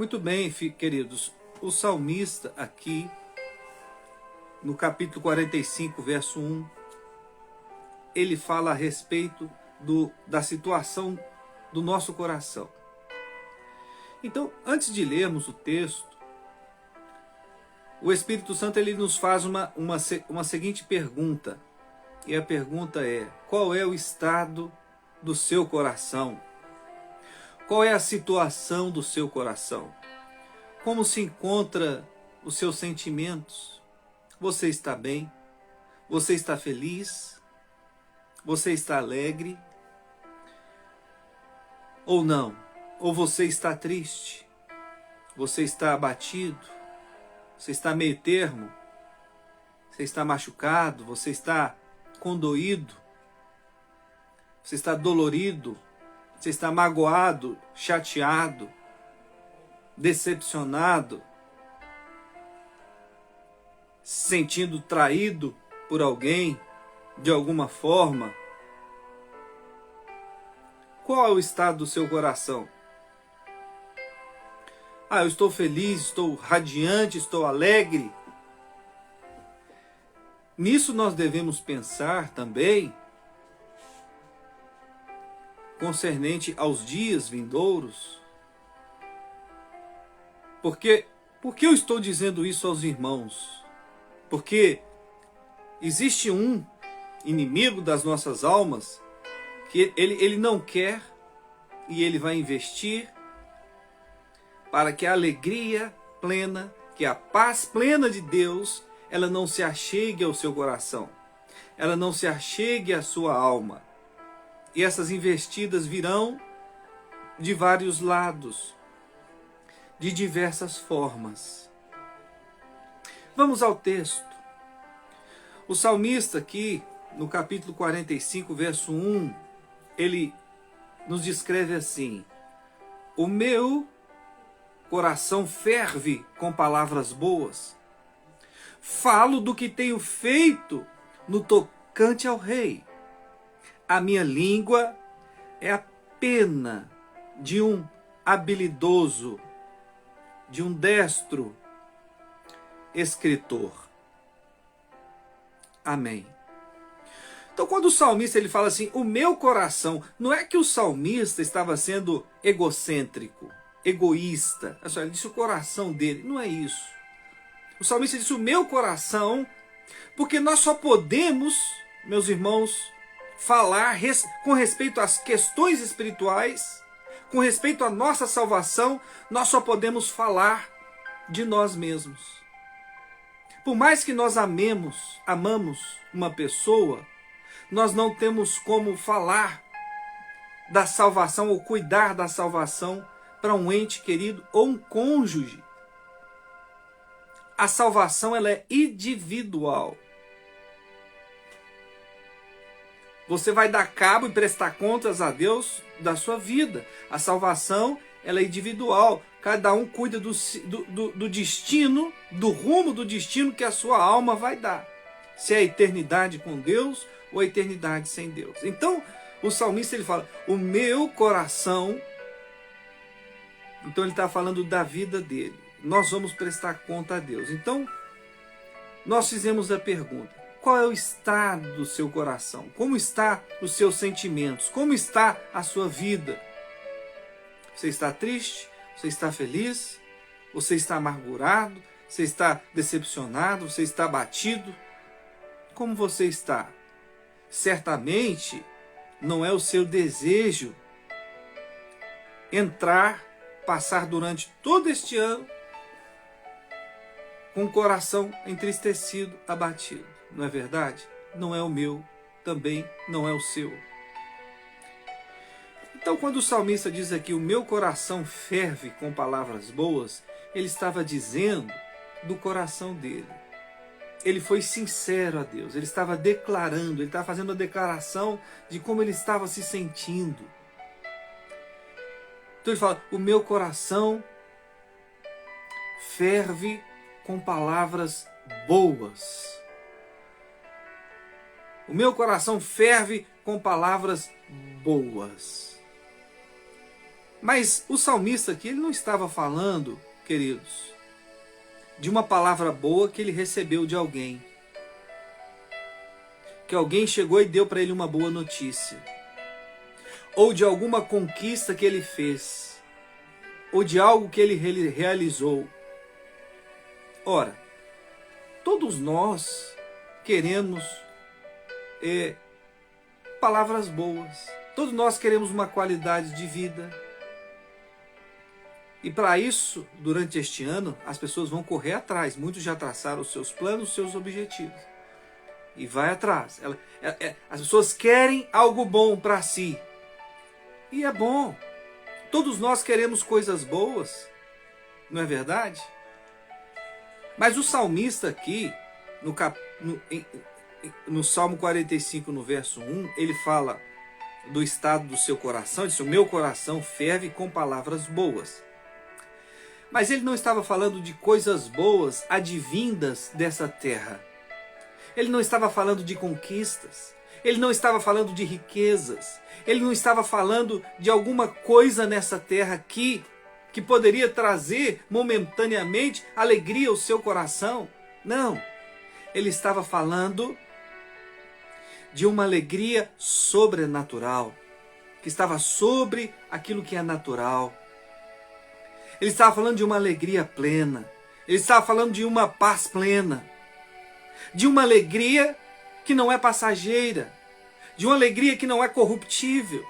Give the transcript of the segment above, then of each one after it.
Muito bem, queridos. O salmista aqui, no capítulo 45, verso 1, ele fala a respeito da situação do nosso coração. Então, antes de lermos o texto, o Espírito Santo ele nos faz uma seguinte pergunta. E a pergunta é: qual é o estado do seu coração? Qual é a situação do seu coração? Como se encontra os seus sentimentos? Você está bem? Você está feliz? Você está alegre? Ou não? Ou você está triste? Você está abatido? Você está meio termo? Você está machucado? Você está condoído? Você está dolorido? Você está magoado, chateado, decepcionado, se sentindo traído por alguém de alguma forma? Qual é o estado do seu coração? Eu estou feliz, estou radiante, estou alegre. Nisso nós devemos pensar também concernente aos dias vindouros. Por que eu estou dizendo isso aos irmãos? Porque existe um inimigo das nossas almas que ele não quer, e ele vai investir para que a alegria plena, que a paz plena de Deus, ela não se achegue ao seu coração, ela não se achegue à sua alma. E essas investidas virão de vários lados, de diversas formas. Vamos ao texto. O salmista aqui, no capítulo 45, verso 1, ele nos descreve assim: o meu coração ferve com palavras boas. Falo do que tenho feito no tocante ao rei. A minha língua é a pena de um habilidoso, de um destro escritor. Amém. Então, quando o salmista ele fala assim, o meu coração, não é que o salmista estava sendo egocêntrico, egoísta. Ele disse o coração dele, não é isso. O salmista disse o meu coração, porque nós só podemos, meus irmãos, falar com respeito às questões espirituais, com respeito à nossa salvação, nós só podemos falar de nós mesmos. Por mais que nós amamos uma pessoa, nós não temos como falar da salvação ou cuidar da salvação para um ente querido ou um cônjuge. A salvação ela é individual. Você vai dar cabo e prestar contas a Deus da sua vida. A salvação ela é individual. Cada um cuida do destino, do rumo do destino que a sua alma vai dar. Se é a eternidade com Deus ou a eternidade sem Deus. Então, o salmista ele fala, o meu coração... Então ele está falando da vida dele. Nós vamos prestar conta a Deus. Então, nós fizemos a pergunta. Qual é o estado do seu coração? Como está os seus sentimentos? Como está a sua vida? Você está triste? Você está feliz? Você está amargurado? Você está decepcionado? Você está abatido? Como você está? Certamente não é o seu desejo passar durante todo este ano com o coração entristecido, abatido. Não é verdade? Não é o meu, também não é o seu. Então, quando o salmista diz aqui, o meu coração ferve com palavras boas, ele estava dizendo do coração dele. Ele foi sincero a Deus, ele estava declarando, ele estava fazendo uma declaração de como ele estava se sentindo. Então ele fala, o meu coração ferve com palavras boas. O meu coração ferve com palavras boas. Mas o salmista aqui, ele não estava falando, queridos, de uma palavra boa que ele recebeu de alguém. Que alguém chegou e deu para ele uma boa notícia. Ou de alguma conquista que ele fez. Ou de algo que ele realizou. Ora, todos nós queremos palavras boas. Todos nós queremos uma qualidade de vida. E para isso, durante este ano, as pessoas vão correr atrás. Muitos já traçaram os seus planos, os seus objetivos. E vai atrás. As pessoas querem algo bom para si. E é bom. Todos nós queremos coisas boas. Não é verdade? Mas o salmista aqui, no Salmo 45, no verso 1, ele fala do estado do seu coração. Ele diz: o meu coração ferve com palavras boas. Mas ele não estava falando de coisas boas advindas dessa terra. Ele não estava falando de conquistas. Ele não estava falando de riquezas. Ele não estava falando de alguma coisa nessa terra aqui que poderia trazer momentaneamente alegria ao seu coração. Não. Ele estava falando de uma alegria sobrenatural, que estava sobre aquilo que é natural. Ele estava falando de uma alegria plena. Ele estava falando de uma paz plena. De uma alegria que não é passageira. De uma alegria que não é corruptível.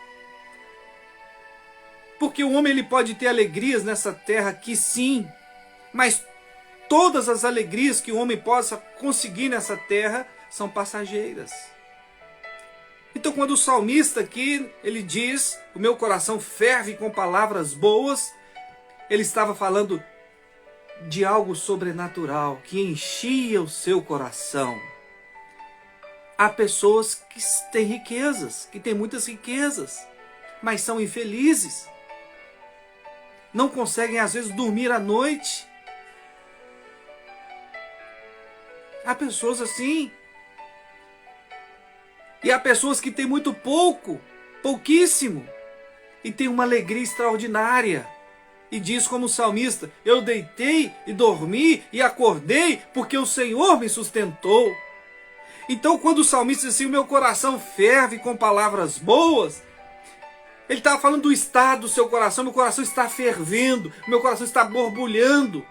Porque o homem ele pode ter alegrias nessa terra aqui sim. Mas todas as alegrias que o homem possa conseguir nessa terra são passageiras. Então quando o salmista aqui, ele diz: o meu coração ferve com palavras boas, ele estava falando de algo sobrenatural que enchia o seu coração. Há pessoas que têm riquezas, que têm muitas riquezas, mas são infelizes. Não conseguem às vezes dormir à noite. Há pessoas assim. E há pessoas que têm muito pouco, pouquíssimo, e têm uma alegria extraordinária. E diz como o salmista: eu deitei e dormi e acordei porque o Senhor me sustentou. Então quando o salmista diz assim: o meu coração ferve com palavras boas, ele estava falando do estado do seu coração. Meu coração está fervendo, meu coração está borbulhando.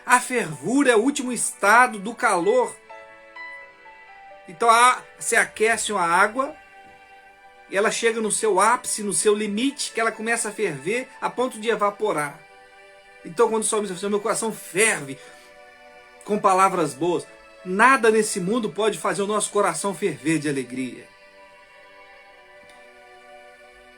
A fervura é o último estado do calor. Então você aquece uma água, e ela chega no seu ápice, no seu limite, que ela começa a ferver a ponto de evaporar. Então quando o salmista diz: meu coração ferve com palavras boas, nada nesse mundo pode fazer o nosso coração ferver de alegria.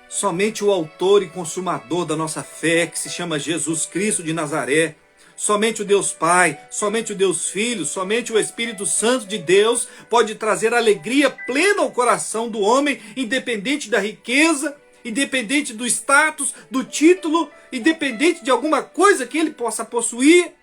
Somente o autor e consumador da nossa fé, que se chama Jesus Cristo de Nazaré, somente o Deus Pai, somente o Deus Filho, somente o Espírito Santo de Deus pode trazer alegria plena ao coração do homem, independente da riqueza, independente do status, do título, independente de alguma coisa que ele possa possuir.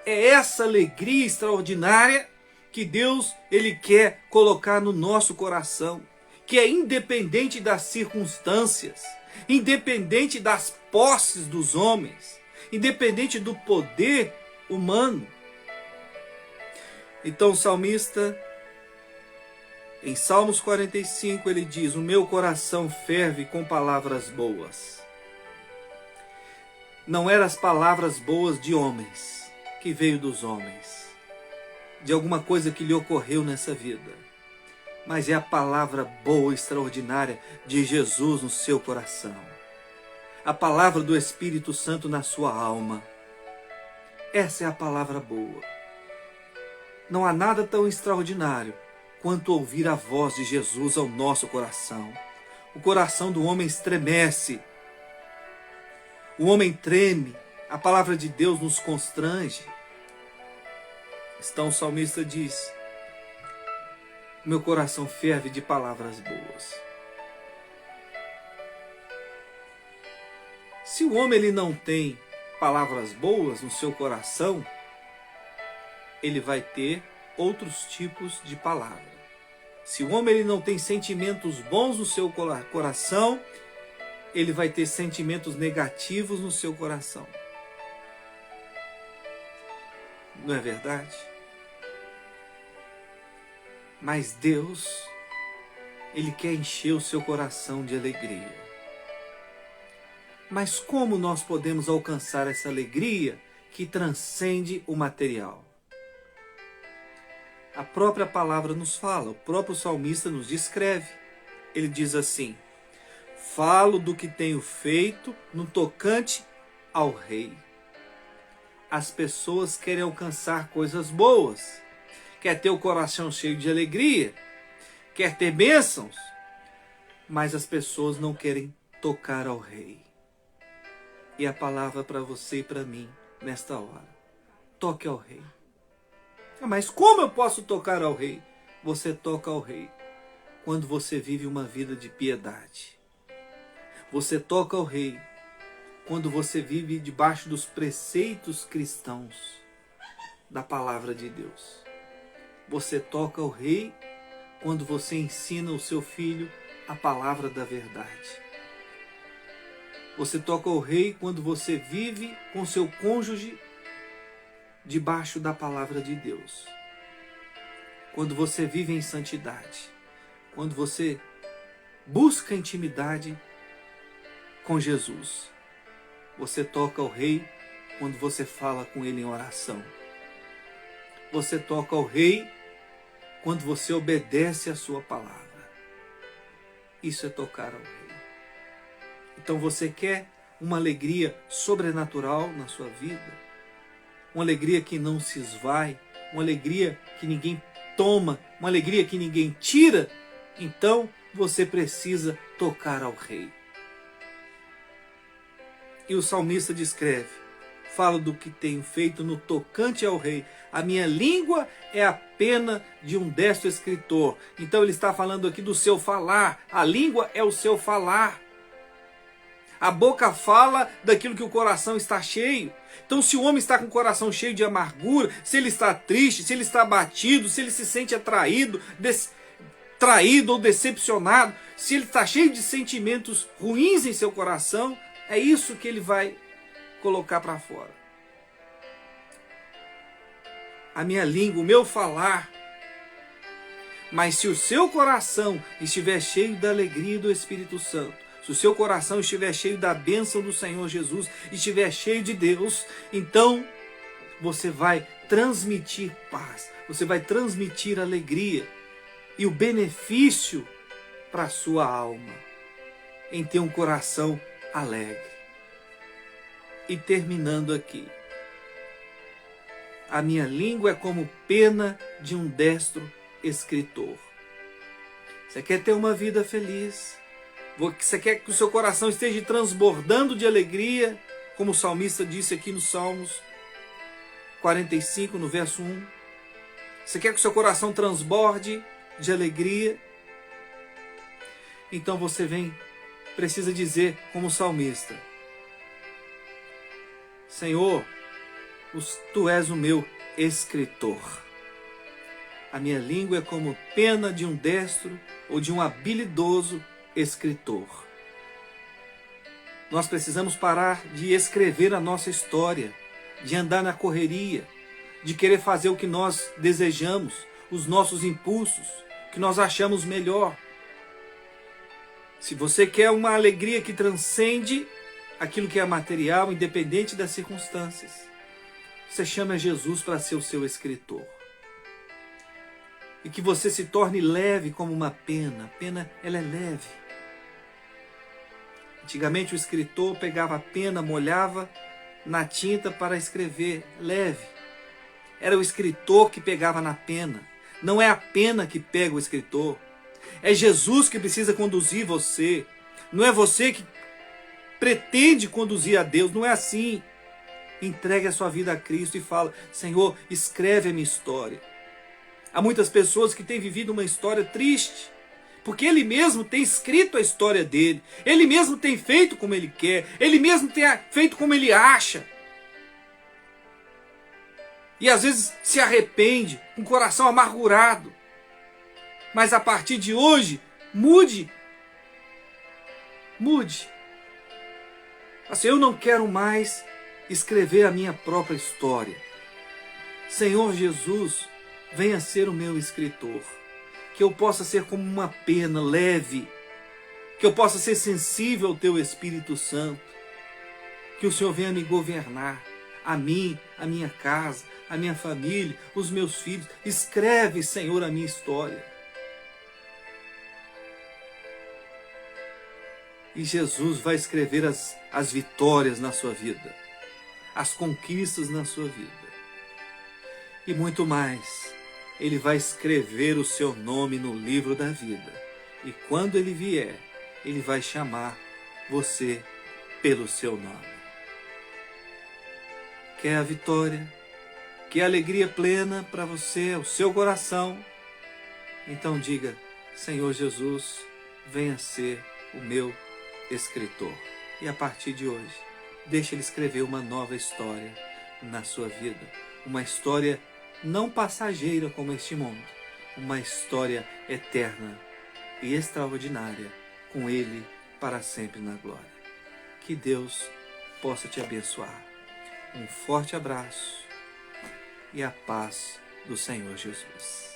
É essa alegria extraordinária que Deus ele quer colocar no nosso coração, que é independente das circunstâncias, independente das posses dos homens, independente do poder humano. Então o salmista, em Salmos 45, ele diz: o meu coração ferve com palavras boas. Não eram as palavras boas de homens, que veio dos homens, de alguma coisa que lhe ocorreu nessa vida, mas é a palavra boa, extraordinária de Jesus no seu coração. A palavra do Espírito Santo na sua alma. Essa é a palavra boa. Não há nada tão extraordinário quanto ouvir a voz de Jesus ao nosso coração. O coração do homem estremece. O homem treme. A palavra de Deus nos constrange. Então o salmista diz: meu coração ferve de palavras boas. Se o homem ele não tem palavras boas no seu coração, ele vai ter outros tipos de palavra. Se o homem ele não tem sentimentos bons no seu coração, ele vai ter sentimentos negativos no seu coração. Não é verdade? Mas Deus, Ele quer encher o seu coração de alegria. Mas como nós podemos alcançar essa alegria que transcende o material? A própria palavra nos fala, o próprio salmista nos descreve. Ele diz assim: falo do que tenho feito no tocante ao rei. As pessoas querem alcançar coisas boas, quer ter o coração cheio de alegria, quer ter bênçãos, mas as pessoas não querem tocar ao rei. E a palavra para você e para mim nesta hora: toque ao rei. Mas como eu posso tocar ao rei? Você toca ao rei quando você vive uma vida de piedade. Você toca ao rei quando você vive debaixo dos preceitos cristãos da palavra de Deus. Você toca ao rei quando você ensina o seu filho a palavra da verdade. Você toca ao rei quando você vive com seu cônjuge debaixo da palavra de Deus. Quando você vive em santidade. Quando você busca intimidade com Jesus. Você toca ao rei quando você fala com ele em oração. Você toca ao rei quando você obedece a sua palavra. Isso é tocar ao rei. Então você quer uma alegria sobrenatural na sua vida? Uma alegria que não se esvai, uma alegria que ninguém toma, uma alegria que ninguém tira? Então você precisa tocar ao rei. E o salmista descreve: falo do que tenho feito no tocante ao rei. A minha língua é a pena de um destro escritor. Então ele está falando aqui do seu falar. A língua é o seu falar. A boca fala daquilo que o coração está cheio. Então se o homem está com o coração cheio de amargura, se ele está triste, se ele está abatido, se ele se sente atraído, traído ou decepcionado, se ele está cheio de sentimentos ruins em seu coração, é isso que ele vai colocar para fora. A minha língua, o meu falar. Mas se o seu coração estiver cheio da alegria do Espírito Santo, se o seu coração estiver cheio da bênção do Senhor Jesus, estiver cheio de Deus, então você vai transmitir paz, você vai transmitir alegria e o benefício para a sua alma em ter um coração alegre. E terminando aqui: a minha língua é como pena de um destro escritor. Você quer ter uma vida feliz? Você quer que o seu coração esteja transbordando de alegria, como o salmista disse aqui no Salmos 45, no verso 1? Você quer que o seu coração transborde de alegria? Então você precisa dizer como o salmista: Senhor, Tu és o meu escritor. A minha língua é como pena de um destro ou de um habilidoso escritor. Nós precisamos parar de escrever a nossa história, de andar na correria, de querer fazer o que nós desejamos, os nossos impulsos, que nós achamos melhor. Se você quer uma alegria que transcende aquilo que é material, independente das circunstâncias, você chama Jesus para ser o seu escritor. E que você se torne leve como uma pena. A pena, ela é leve. Antigamente o escritor pegava a pena, molhava na tinta para escrever, leve. Era o escritor que pegava na pena. Não é a pena que pega o escritor. É Jesus que precisa conduzir você. Não é você que pretende conduzir a Deus. Não é assim. Entregue a sua vida a Cristo e fala: Senhor, escreve a minha história. Há muitas pessoas que têm vivido uma história triste, porque Ele mesmo tem escrito a história dele. Ele mesmo tem feito como Ele quer. Ele mesmo tem feito como Ele acha. E às vezes se arrepende, com o coração amargurado. Mas a partir de hoje, mude. Mude. Assim, eu não quero mais escrever a minha própria história. Senhor Jesus, venha ser o meu escritor. Que eu possa ser como uma pena leve. Que eu possa ser sensível ao teu Espírito Santo. Que o Senhor venha me governar. A mim, a minha casa, a minha família, os meus filhos. Escreve, Senhor, a minha história. E Jesus vai escrever as vitórias na sua vida. As conquistas na sua vida. E muito mais. Ele vai escrever o seu nome no livro da vida. E quando ele vier, ele vai chamar você pelo seu nome. Quer a vitória? Quer a alegria plena para você, o seu coração? Então diga, Senhor Jesus, venha ser o meu escritor. E a partir de hoje, deixe ele escrever uma nova história na sua vida. Uma história não passageira como este mundo. Uma história eterna e extraordinária com ele para sempre na glória. Que Deus possa te abençoar. Um forte abraço e a paz do Senhor Jesus.